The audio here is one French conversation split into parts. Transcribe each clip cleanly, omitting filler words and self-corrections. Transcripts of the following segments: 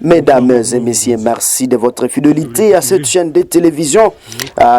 Mesdames et messieurs, merci de votre fidélité à cette chaîne de télévision.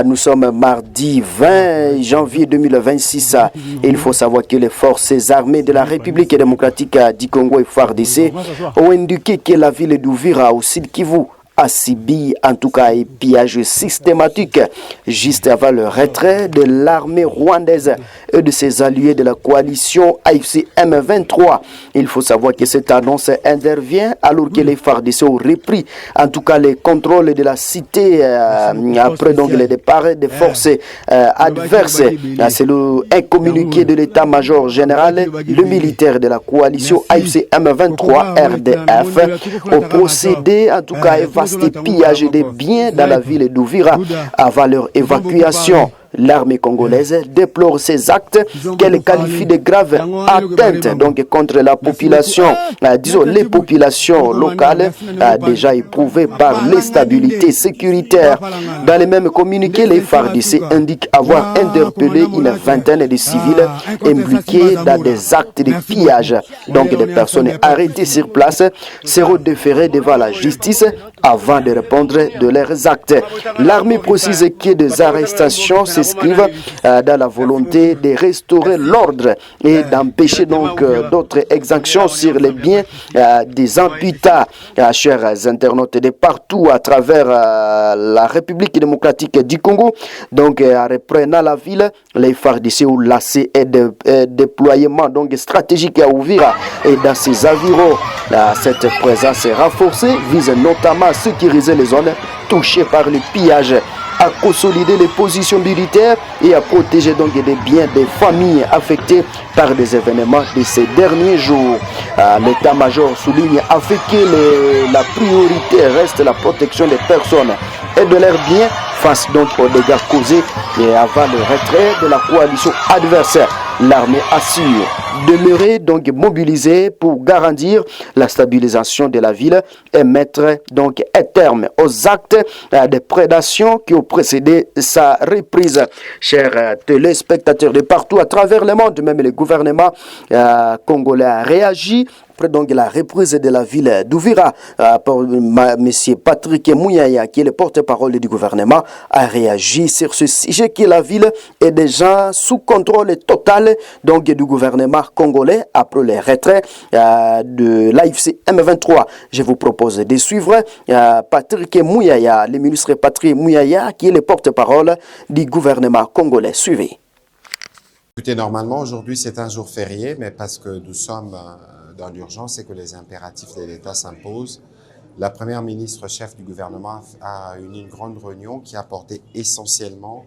Nous sommes mardi 20 janvier 2026. Et il faut savoir que les forces armées de la République démocratique du Congo et FARDC ont indiqué que la ville d'Uvira au Sud Kivu a subi en tout cas un pillage systématique juste avant le retrait de l'armée rwandaise et de ses alliés de la coalition AFC M23. Il faut savoir que cette annonce intervient alors que les FARDC ont repris en tout cas les contrôles de la cité après donc le départ des forces adverses. C'est un communiqué de l'état-major général. Le militaire de la coalition AFC M23 RDF ont procédé en tout cas à des pillages de biens dans la ville d'Uvira avant leur évacuation. L'armée congolaise déplore ces actes qu'elle qualifie de graves atteintes donc contre la population, disons les populations locales déjà éprouvées par l'instabilité sécuritaire. Dans les mêmes communiqués, les FARDC indiquent avoir interpellé une vingtaine de civils impliqués dans des actes de pillage. Donc des personnes arrêtées sur place seront déférées devant la justice avant de répondre de leurs actes. L'armée précise que des arrestations s'inscrivent dans la volonté de restaurer l'ordre et d'empêcher donc d'autres exactions sur les biens des imputés. Chers internautes de partout à travers la République démocratique du Congo, donc en reprenant la ville, les FARDC ont lancé un déploiement donc stratégique à Uvira et dans ses environs. Cette présence renforcée vise notamment à sécuriser les zones touchées par le pillage, à consolider les positions militaires et à protéger donc des biens des familles affectées par des événements de ces derniers jours. L'état-major souligne afin que la priorité reste la protection des personnes et de leurs biens face donc aux dégâts causés et avant le retrait de la coalition adversaire. L'armée assure demeurer donc mobilisée pour garantir la stabilisation de la ville et mettre donc un terme aux actes de prédation qui ont précédé sa reprise. Chers téléspectateurs de partout à travers le monde, même le gouvernement congolais a réagi donc la reprise de la ville d'Uvira par M. Patrick Mouyaya, qui est le porte-parole du gouvernement, a réagi sur ce sujet que la ville est déjà sous contrôle total donc du gouvernement congolais après le retrait de l'AFC M23. Je vous propose de suivre Patrick Mouyaya, le ministre Patrick Mouyaya, qui est le porte-parole du gouvernement congolais. Suivez. Écoutez, normalement, aujourd'hui, c'est un jour férié, mais parce que nous sommes dans l'urgence et que les impératifs de l'État s'imposent, la première ministre chef du gouvernement a eu une grande réunion qui a porté essentiellement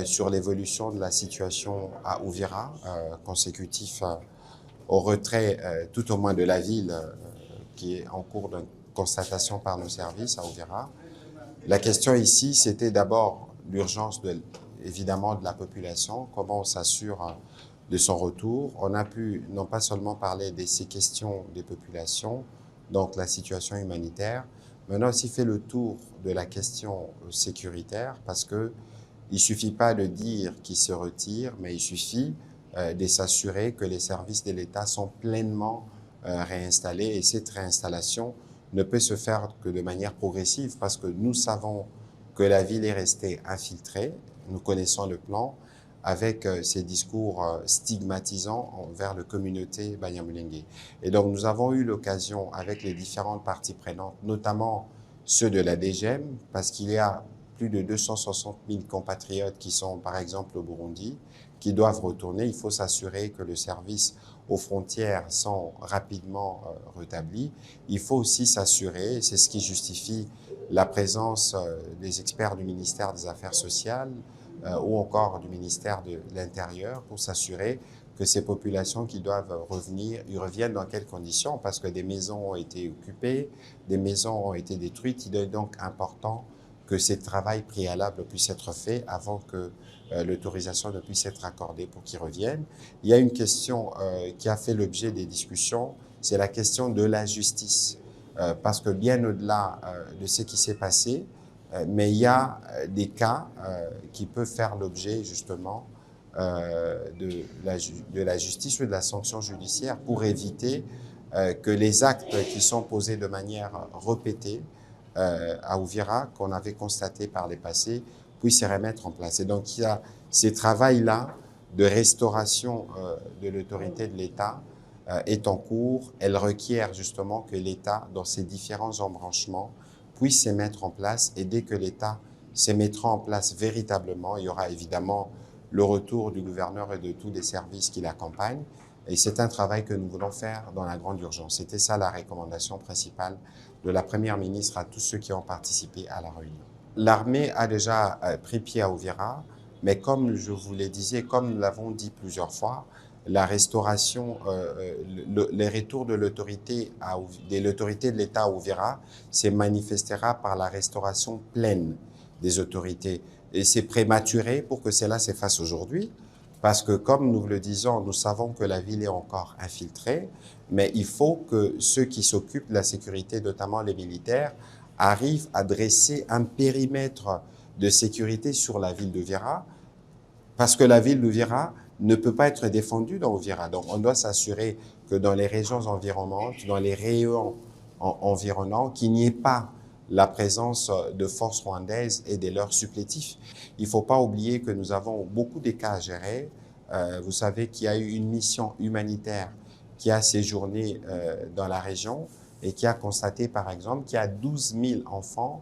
sur l'évolution de la situation à Uvira, consécutif au retrait tout au moins de la ville qui est en cours de constatation par nos services à Uvira. La question ici, c'était d'abord l'urgence évidemment de la population, comment on s'assure de son retour. On a pu non pas seulement parler de ces questions des populations, donc la situation humanitaire, mais on a aussi fait le tour de la question sécuritaire parce que il suffit pas de dire qu'ils se retirent, mais il suffit de s'assurer que les services de l'État sont pleinement réinstallés et cette réinstallation ne peut se faire que de manière progressive parce que nous savons que la ville est restée infiltrée, nous connaissons le plan, avec ces discours stigmatisants envers la communauté Banyamulenge. Et donc nous avons eu l'occasion avec les différentes parties prenantes, notamment ceux de la DGM, parce qu'il y a plus de 260 000 compatriotes qui sont par exemple au Burundi, qui doivent retourner. Il faut s'assurer que le service aux frontières sont rapidement rétablis. Il faut aussi s'assurer, c'est ce qui justifie la présence des experts du ministère des Affaires sociales ou encore du ministère de l'Intérieur pour s'assurer que ces populations qui doivent revenir, ils reviennent dans quelles conditions, parce que des maisons ont été occupées, des maisons ont été détruites. Il est donc important que ce travail préalable puisse être fait avant que l'autorisation ne puisse être accordée pour qu'ils reviennent. Il y a une question qui a fait l'objet des discussions, c'est la question de la justice. Parce que bien au-delà de ce qui s'est passé, mais il y a des cas qui peuvent faire l'objet justement de la justice ou de la sanction judiciaire pour éviter que les actes qui sont posés de manière répétée à Uvira, qu'on avait constaté par les passés, puissent se remettre en place. Et donc il y a ces travails-là de restauration de l'autorité de l'État est en cours. Elle requiert justement que l'État, dans ses différents embranchements, puisse se mettre en place. Et dès que l'État se mettra en place véritablement, il y aura évidemment le retour du gouverneur et de tous les services qui l'accompagnent. Et c'est un travail que nous voulons faire dans la grande urgence. C'était ça la recommandation principale de la Première ministre à tous ceux qui ont participé à la réunion. L'armée a déjà pris pied à Uvira, mais comme je vous l'ai dit, comme nous l'avons dit plusieurs fois, la restauration, les retours de l'autorité de l'État à Uvira se manifestera par la restauration pleine des autorités. Et c'est prématuré pour que cela se fasse aujourd'hui, parce que comme nous le disons, nous savons que la ville est encore infiltrée, mais il faut que ceux qui s'occupent de la sécurité, notamment les militaires, arrivent à dresser un périmètre de sécurité sur la ville d'Uvira, parce que la ville d'Uvira ne peut pas être défendue dans Uvira. Donc on doit s'assurer que dans les régions environnantes, dans les rayons environnants, qu'il n'y ait pas la présence de forces rwandaises et de leurs supplétifs. Il ne faut pas oublier que nous avons beaucoup de cas à gérer. Vous savez qu'il y a eu une mission humanitaire qui a séjourné dans la région et qui a constaté, par exemple, qu'il y a 12 000 enfants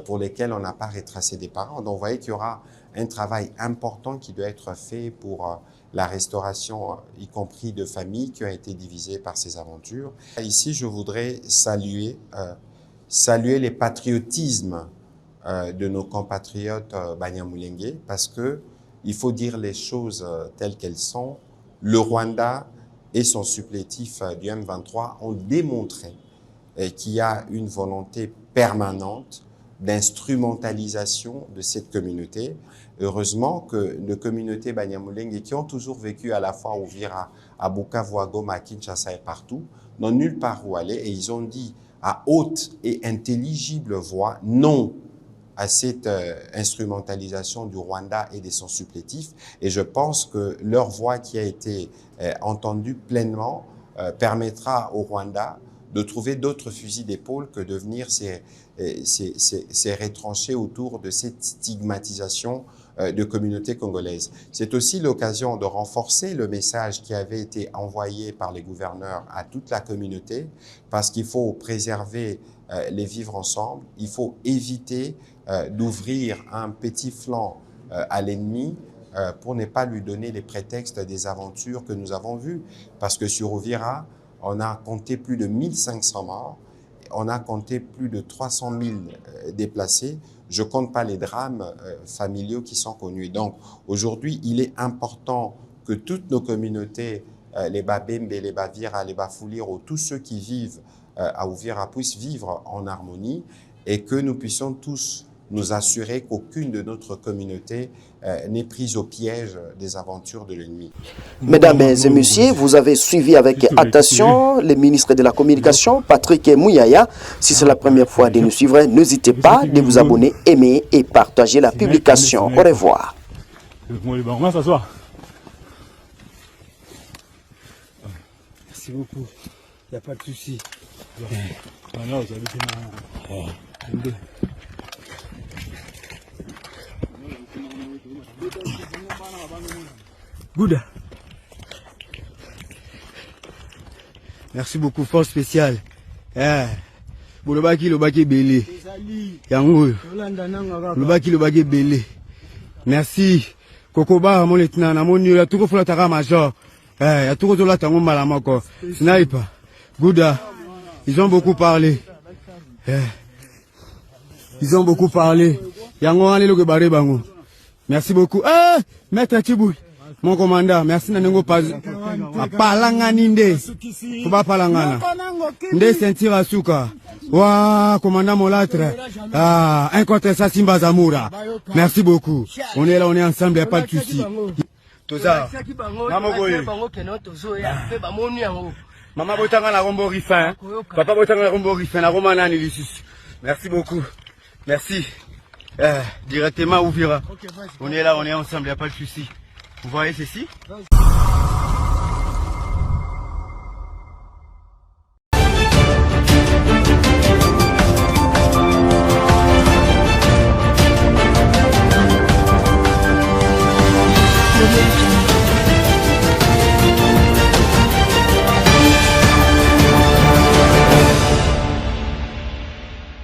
pour lesquels on n'a pas retracé des parents. Donc, vous voyez qu'il y aura un travail important qui doit être fait pour la restauration, y compris de familles qui ont été divisées par ces aventures. Ici, je voudrais saluer les patriotismes de nos compatriotes Banyamulenge, parce que il faut dire les choses telles qu'elles sont. Le Rwanda et son supplétif du M23 ont démontré qu'il y a une volonté permanente d'instrumentalisation de cette communauté. Heureusement que nos communautés Banyamulenge, qui ont toujours vécu à la fois à Uvira, à Bukavu, à Goma, à Kinshasa et partout, n'ont nulle part où aller, et ils ont dit à haute et intelligible voix non à cette instrumentalisation du Rwanda et de son supplétif. Et je pense que leur voix qui a été entendue pleinement permettra au Rwanda de trouver d'autres fusils d'épaule que de venir se retrancher autour de cette stigmatisation de communautés congolaises. C'est aussi l'occasion de renforcer le message qui avait été envoyé par les gouverneurs à toute la communauté, parce qu'il faut préserver les vivre ensemble, il faut éviter d'ouvrir un petit flanc à l'ennemi pour ne pas lui donner les prétextes des aventures que nous avons vues. Parce que sur Uvira, on a compté plus de 1500 morts, on a compté plus de 300 000 déplacés. Je ne compte pas les drames familiaux qui sont connus. Donc aujourd'hui, il est important que toutes nos communautés, les Babembe, les Bavira, les Bafuliro, tous ceux qui vivent à Uvira puissent vivre en harmonie, et que nous puissions tous nous assurer qu'aucune de notre communauté n'est prise au piège des aventures de l'ennemi. Mesdames et messieurs, vous avez suivi avec attention le ministre de la Communication, Patrick Mouyaya. Si c'est la première fois de nous suivre, n'hésitez pas de vous abonner, aimer et partager la publication. Au revoir. On va s'asseoir. Merci beaucoup. Il n'y a pas de souci. Good. Merci beaucoup, force spéciale. Lobaki belé. Yango. Lobaki belé. Merci. Kokoba mon lieutenant, na mon ya tuko fula taka major. Ya tuko tola tango malamako. Sniper. Gouda. Ils ont beaucoup parlé. Ils ont beaucoup parlé. Yango alelo ke bare bango. Merci beaucoup. Ah, Maître Tchiboui, mon commandant, merci nanengo pas palanga ninde. Kuba palangana. Nde sentir asuka. Wa commandant Molatre. Ah, un contre ça Simba Zamura. Merci beaucoup. On est là, on est ensemble, y a pas de souci. Toza. Maman botanga na rombo rifin. Papa botanga na rombo rifin na romana ni lisusu. Merci beaucoup. Merci. Directement Ouvira. On est là, on est ensemble, il n'y a pas de souci. Vous voyez ceci?